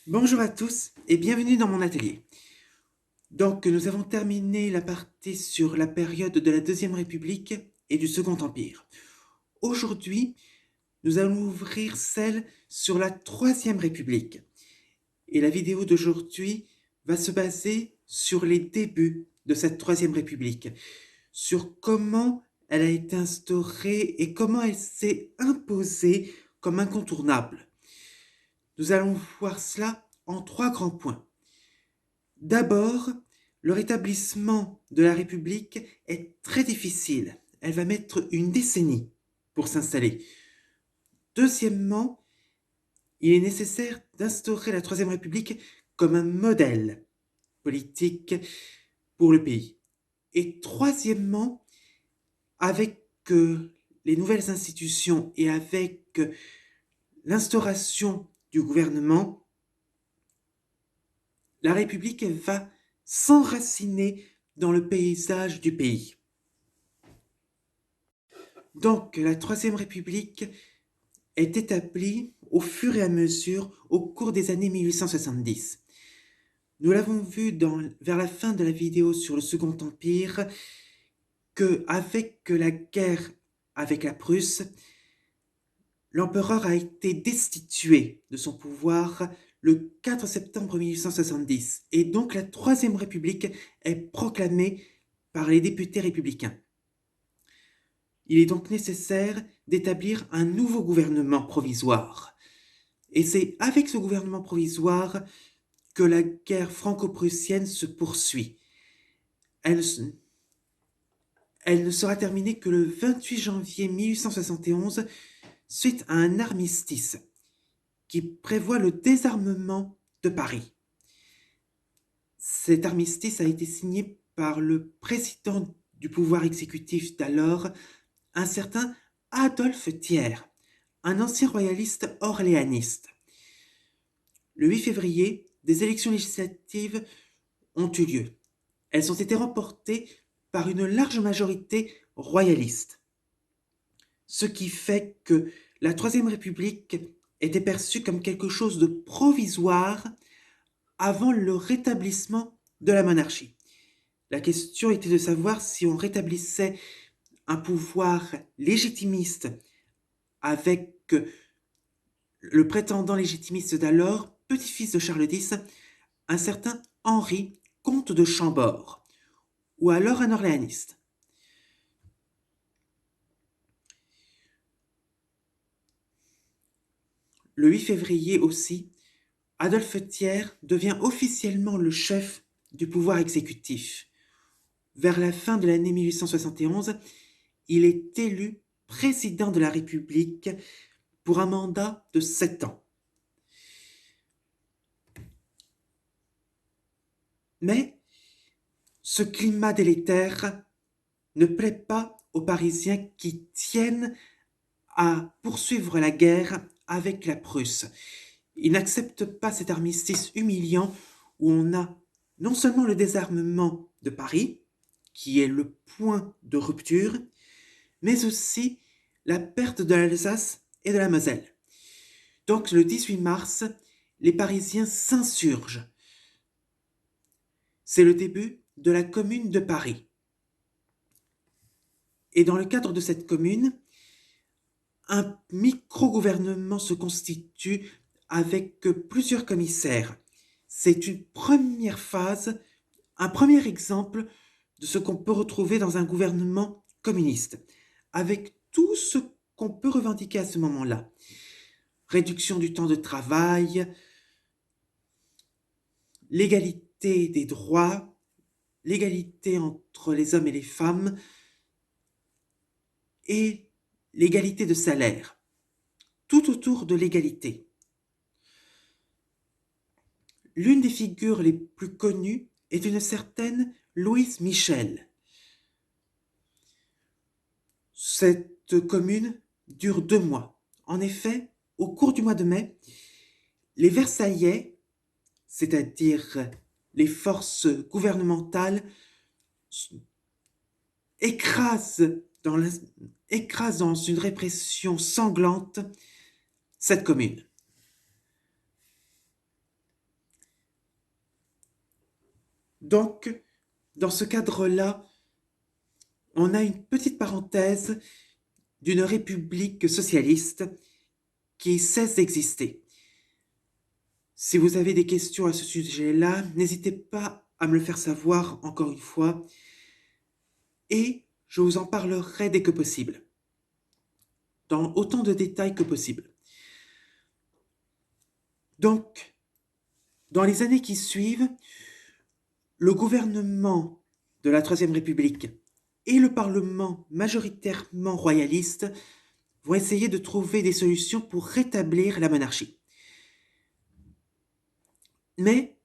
Bonjour à tous et bienvenue dans mon atelier. Donc, nous avons terminé la partie sur la période de la Deuxième République et du Second Empire. Aujourd'hui, nous allons ouvrir celle sur la Troisième République. Et la vidéo d'aujourd'hui va se baser sur les débuts de cette Troisième République, sur comment elle a été instaurée et comment elle s'est imposée comme incontournable. Nous allons voir cela en trois grands points. D'abord, le rétablissement de la République est très difficile. Elle va mettre une décennie pour s'installer. Deuxièmement, il est nécessaire d'instaurer la Troisième République comme un modèle politique pour le pays. Et troisièmement, avec les nouvelles institutions et avec l'instauration du gouvernement, la République va s'enraciner dans le paysage du pays. Donc, la Troisième République est établie au fur et à mesure au cours des années 1870. Nous l'avons vu vers la fin de la vidéo sur le Second Empire qu'avec la guerre avec la Prusse, l'empereur a été destitué de son pouvoir le 4 septembre 1870 et donc la Troisième République est proclamée par les députés républicains. Il est donc nécessaire d'établir un nouveau gouvernement provisoire. Et c'est avec ce gouvernement provisoire que la guerre franco-prussienne se poursuit. Elle ne sera terminée que le 28 janvier 1871 suite à un armistice qui prévoit le désarmement de Paris. Cet armistice a été signé par le président du pouvoir exécutif d'alors, un certain Adolphe Thiers, un ancien royaliste orléaniste. Le 8 février, des élections législatives ont eu lieu. Elles ont été remportées par une large majorité royaliste. Ce qui fait que la Troisième République était perçue comme quelque chose de provisoire avant le rétablissement de la monarchie. La question était de savoir si on rétablissait un pouvoir légitimiste avec le prétendant légitimiste d'alors, petit-fils de Charles X, un certain Henri, comte de Chambord, ou alors un orléaniste. Le 8 février aussi, Adolphe Thiers devient officiellement le chef du pouvoir exécutif. Vers la fin de l'année 1871, il est élu président de la République pour un mandat de 7 ans. Mais ce climat délétère ne plaît pas aux Parisiens qui tiennent à poursuivre la guerre avec la Prusse. Ils n'acceptent pas cet armistice humiliant où on a non seulement le désarmement de Paris, qui est le point de rupture, mais aussi la perte de l'Alsace et de la Moselle. Donc le 18 mars, les Parisiens s'insurgent. C'est le début de la Commune de Paris. Et dans le cadre de cette commune, un micro-gouvernement se constitue avec plusieurs commissaires. C'est une première phase, un premier exemple de ce qu'on peut retrouver dans un gouvernement communiste, avec tout ce qu'on peut revendiquer à ce moment-là. Réduction du temps de travail, l'égalité des droits, l'égalité entre les hommes et les femmes et l'égalité de salaire. Tout autour de l'égalité. L'une des figures les plus connues est une certaine Louise Michel. Cette commune dure 2 mois. En effet, au cours du mois de mai, les Versaillais, c'est-à-dire les forces gouvernementales, écrasent dans une répression sanglante cette commune. Donc, dans ce cadre-là, on a une petite parenthèse d'une république socialiste qui cesse d'exister. Si vous avez des questions à ce sujet-là, n'hésitez pas à me le faire savoir encore une fois, et je vous en parlerai dès que possible, dans autant de détails que possible. Donc, dans les années qui suivent, le gouvernement de la Troisième République et le Parlement majoritairement royaliste vont essayer de trouver des solutions pour rétablir la monarchie. Mais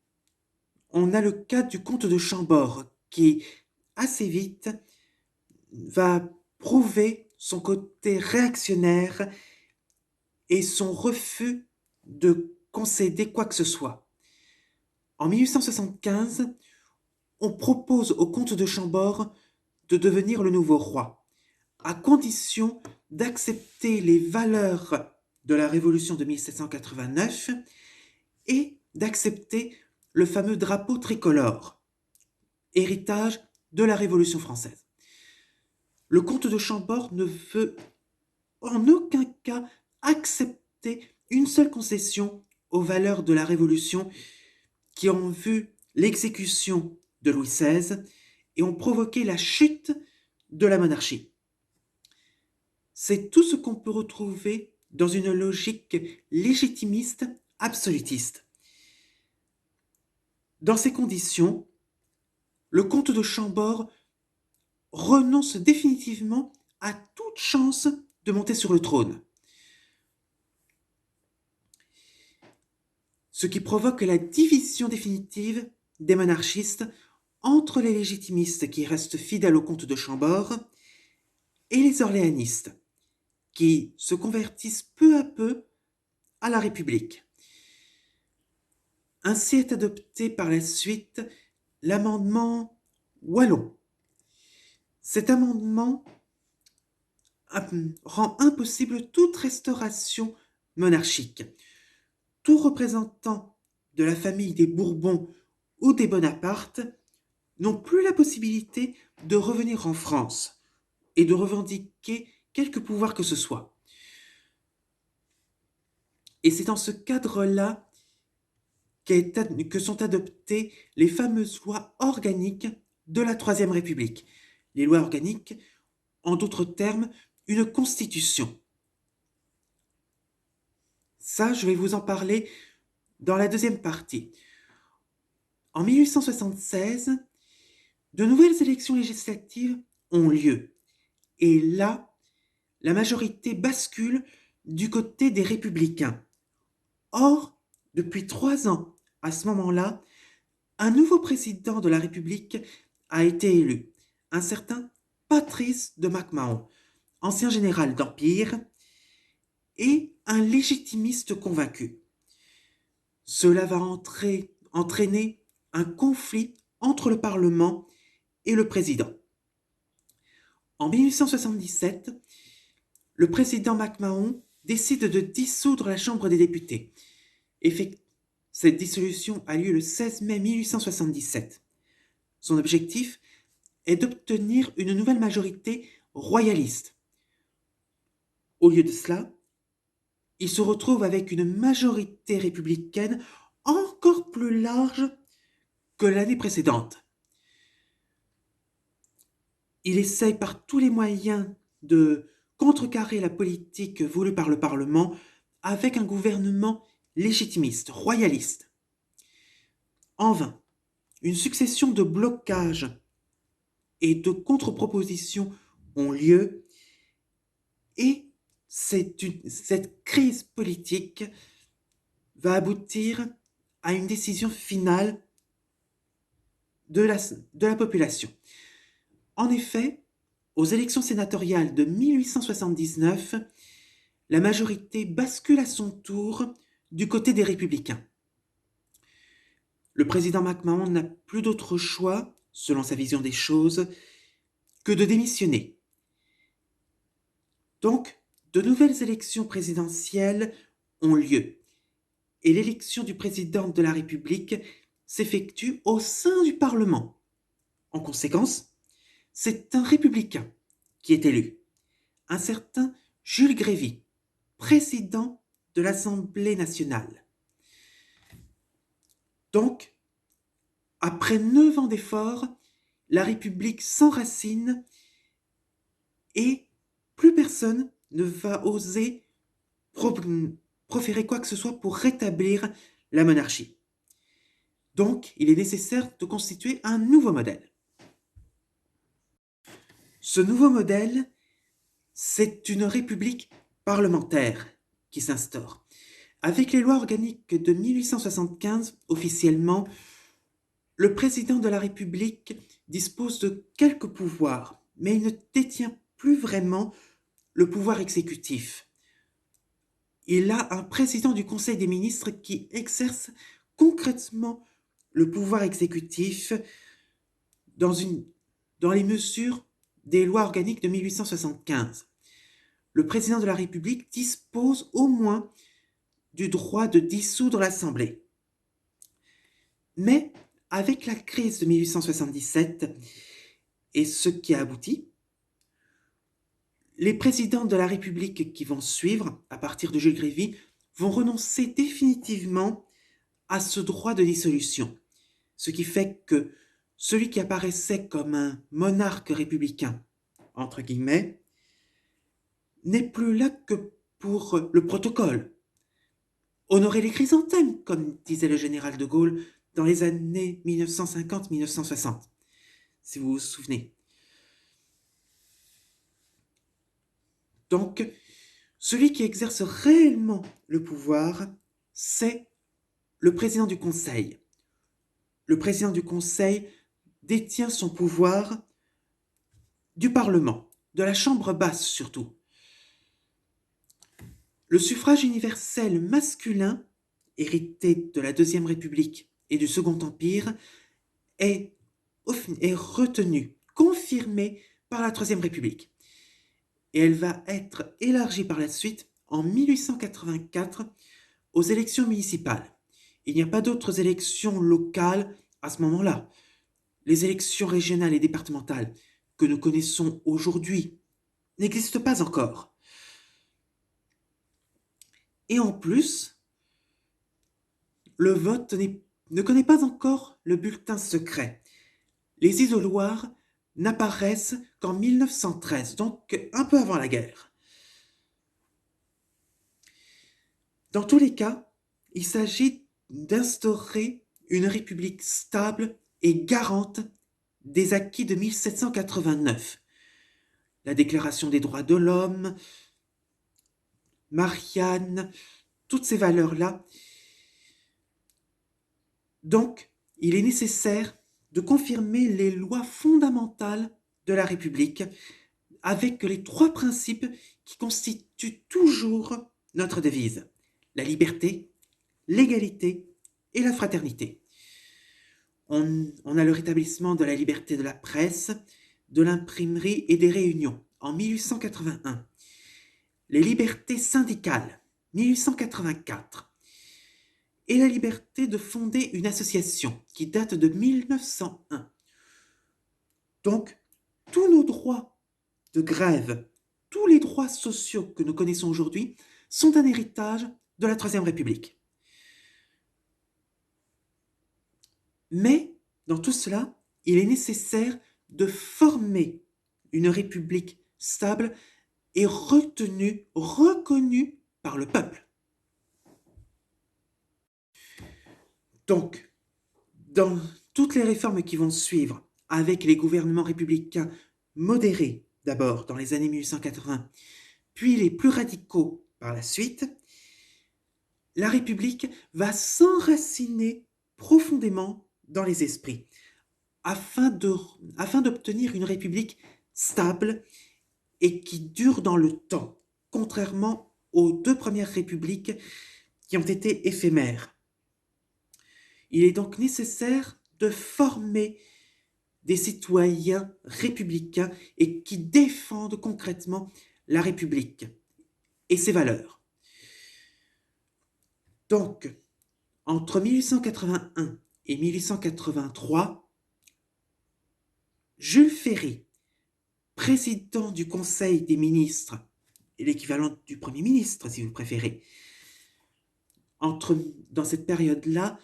on a le cas du comte de Chambord qui, assez vite, va prouver son côté réactionnaire et son refus de concéder quoi que ce soit. En 1875, on propose au comte de Chambord de devenir le nouveau roi, à condition d'accepter les valeurs de la Révolution de 1789 et d'accepter le fameux drapeau tricolore, héritage de la Révolution française. Le comte de Chambord ne veut en aucun cas accepter une seule concession aux valeurs de la Révolution qui ont vu l'exécution de Louis XVI et ont provoqué la chute de la monarchie. C'est tout ce qu'on peut retrouver dans une logique légitimiste absolutiste. Dans ces conditions, le comte de Chambord renonce définitivement à toute chance de monter sur le trône. Ce qui provoque la division définitive des monarchistes entre les légitimistes qui restent fidèles au comte de Chambord et les orléanistes qui se convertissent peu à peu à la République. Ainsi est adopté par la suite l'amendement Wallon. Cet amendement rend impossible toute restauration monarchique. Tout représentant de la famille des Bourbons ou des Bonaparte n'ont plus la possibilité de revenir en France et de revendiquer quelque pouvoir que ce soit. Et c'est dans ce cadre-là que sont adoptées les fameuses lois organiques de la Troisième République. Les lois organiques, en d'autres termes, une constitution. Ça, je vais vous en parler dans la deuxième partie. En 1876, de nouvelles élections législatives ont lieu. Et là, la majorité bascule du côté des républicains. Or, depuis 3 ans, à ce moment-là, un nouveau président de la République a été élu, un certain Patrice de Mac-Mahon, ancien général d'Empire et un légitimiste convaincu. Cela va entraîner un conflit entre le Parlement et le président. En 1877, le président Mac-Mahon décide de dissoudre la Chambre des députés. Cette dissolution a lieu le 16 mai 1877. Son objectif est d'obtenir une nouvelle majorité royaliste. Au lieu de cela, il se retrouve avec une majorité républicaine encore plus large que l'année précédente. Il essaye par tous les moyens de contrecarrer la politique voulue par le Parlement avec un gouvernement légitimiste, royaliste. En vain, une succession de blocages et de contre-propositions ont lieu et cette crise politique va aboutir à une décision finale de la population. En effet, aux élections sénatoriales de 1879, la majorité bascule à son tour du côté des républicains. Le président Mac-Mahon n'a plus d'autre choix, selon sa vision des choses, que de démissionner. Donc, de nouvelles élections présidentielles ont lieu et l'élection du président de la République s'effectue au sein du Parlement. En conséquence, c'est un républicain qui est élu, un certain Jules Grévy, président de l'Assemblée nationale. Donc, après 9 ans d'efforts, la République s'enracine et plus personne ne va oser proférer quoi que ce soit pour rétablir la monarchie. Donc, il est nécessaire de constituer un nouveau modèle. Ce nouveau modèle, c'est une république parlementaire qui s'instaure. Avec les lois organiques de 1875, officiellement, le président de la République dispose de quelques pouvoirs, mais il ne détient plus vraiment le pouvoir exécutif. Il a un président du Conseil des ministres qui exerce concrètement le pouvoir exécutif dans les mesures des lois organiques de 1875. Le président de la République dispose au moins du droit de dissoudre l'Assemblée. Mais avec la crise de 1877 et ce qui a abouti, les présidents de la République qui vont suivre, à partir de Jules Grévy, vont renoncer définitivement à ce droit de dissolution. Ce qui fait que celui qui apparaissait comme un monarque républicain, entre guillemets, n'est plus là que pour le protocole. Honorer les chrysanthèmes, comme disait le général de Gaulle dans les années 1950-1960, si vous vous souvenez. Donc, celui qui exerce réellement le pouvoir, c'est le président du Conseil. Le président du Conseil détient son pouvoir du Parlement, de la Chambre basse surtout. Le suffrage universel masculin, hérité de la Deuxième République et du Second Empire, est retenu, confirmé par la Troisième République. Et elle va être élargie par la suite en 1884 aux élections municipales. Il n'y a pas d'autres élections locales à ce moment-là. Les élections régionales et départementales que nous connaissons aujourd'hui n'existent pas encore. Et en plus, le vote ne connaît pas encore le bulletin secret. Les isoloirs n'apparaissent qu'en 1913, donc un peu avant la guerre. Dans tous les cas, il s'agit d'instaurer une république stable et garante des acquis de 1789. La Déclaration des droits de l'homme, Marianne, toutes ces valeurs-là. Donc, il est nécessaire de confirmer les lois fondamentales de la République avec les 3 principes qui constituent toujours notre devise: la liberté, l'égalité et la fraternité. On a le rétablissement de la liberté de la presse, de l'imprimerie et des réunions en 1881. Les libertés syndicales, 1884. Et la liberté de fonder une association qui date de 1901. Donc, tous nos droits de grève, tous les droits sociaux que nous connaissons aujourd'hui sont un héritage de la Troisième République. Mais, dans tout cela, il est nécessaire de former une république stable et reconnue par le peuple. Donc, dans toutes les réformes qui vont suivre, avec les gouvernements républicains modérés d'abord dans les années 1880, puis les plus radicaux par la suite, la République va s'enraciner profondément dans les esprits, afin d'obtenir une République stable et qui dure dans le temps, contrairement aux 2 premières républiques qui ont été éphémères. Il est donc nécessaire de former des citoyens républicains et qui défendent concrètement la République et ses valeurs. Donc, entre 1881 et 1883, Jules Ferry, président du Conseil des ministres, et l'équivalent du Premier ministre, si vous préférez, dans cette période-là,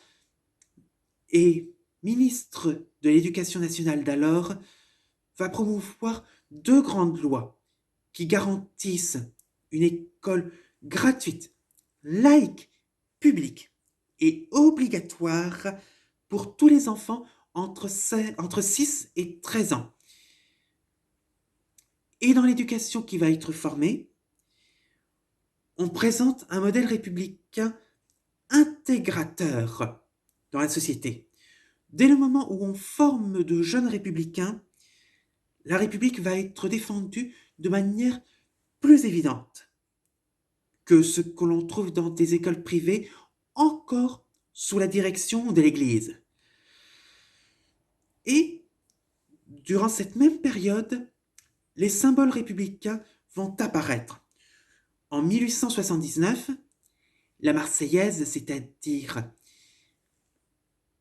et ministre de l'Éducation nationale d'alors, va promouvoir 2 grandes lois qui garantissent une école gratuite, laïque, publique et obligatoire pour tous les enfants entre 6 et 13 ans. Et dans l'éducation qui va être formée, on présente un modèle républicain intégrateur dans la société. Dès le moment où on forme de jeunes républicains, la République va être défendue de manière plus évidente que ce que l'on trouve dans des écoles privées encore sous la direction de l'Église. Et durant cette même période, les symboles républicains vont apparaître. En 1879, la Marseillaise, c'est-à-dire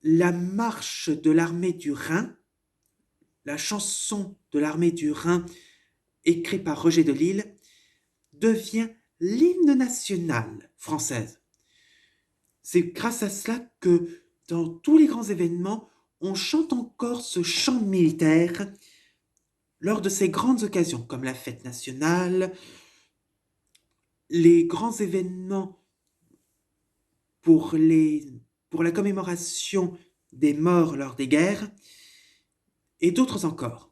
la marche de l'armée du Rhin, la chanson de l'armée du Rhin écrite par Roger de Lille, devient l'hymne national française. C'est grâce à cela que dans tous les grands événements, on chante encore ce chant militaire lors de ces grandes occasions, comme la fête nationale, les grands événements pour la commémoration des morts lors des guerres, et d'autres encore.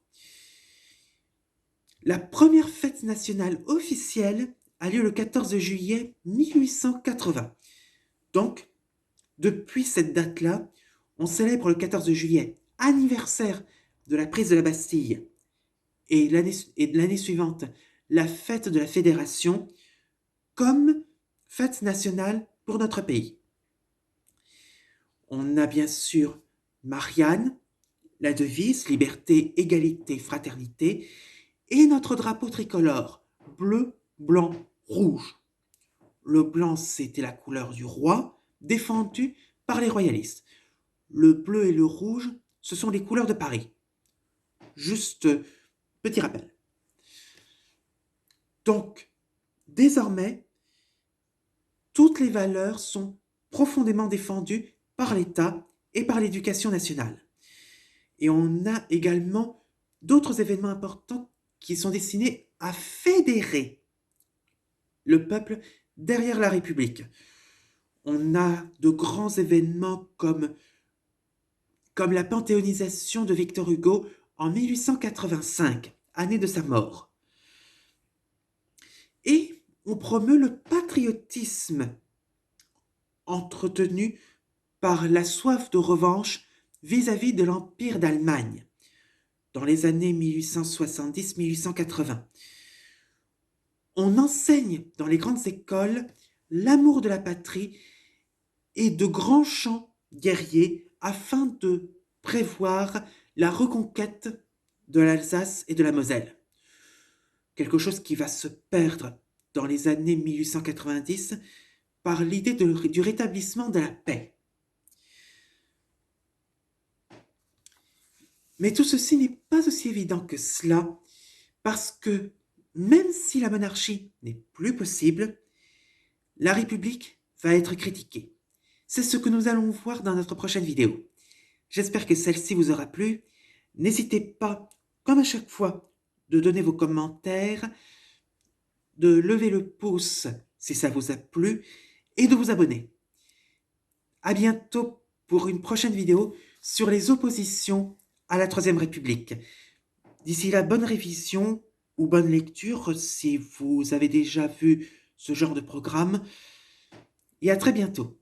La première fête nationale officielle a lieu le 14 juillet 1880. Donc, depuis cette date-là, on célèbre le 14 juillet, anniversaire de la prise de la Bastille, et l'année suivante, la fête de la Fédération, comme fête nationale pour notre pays. On a bien sûr Marianne, la devise liberté, égalité, fraternité, et notre drapeau tricolore, bleu, blanc, rouge. Le blanc, c'était la couleur du roi, défendue par les royalistes. Le bleu et le rouge, ce sont les couleurs de Paris. Juste petit rappel. Donc, désormais, toutes les valeurs sont profondément défendues par l'État et par l'éducation nationale. Et on a également d'autres événements importants qui sont destinés à fédérer le peuple derrière la République. On a de grands événements comme la panthéonisation de Victor Hugo en 1885, année de sa mort. Et on promeut le patriotisme entretenu par la soif de revanche vis-à-vis de l'Empire d'Allemagne dans les années 1870-1880. On enseigne dans les grandes écoles l'amour de la patrie et de grands chants guerriers afin de prévoir la reconquête de l'Alsace et de la Moselle. Quelque chose qui va se perdre dans les années 1890 par l'idée du rétablissement de la paix. Mais tout ceci n'est pas aussi évident que cela, parce que même si la monarchie n'est plus possible, la République va être critiquée. C'est ce que nous allons voir dans notre prochaine vidéo. J'espère que celle-ci vous aura plu. N'hésitez pas, comme à chaque fois, de donner vos commentaires, de lever le pouce si ça vous a plu, et de vous abonner. À bientôt pour une prochaine vidéo sur les oppositions à la Troisième République. D'ici là, bonne révision ou bonne lecture si vous avez déjà vu ce genre de programme. Et à très bientôt.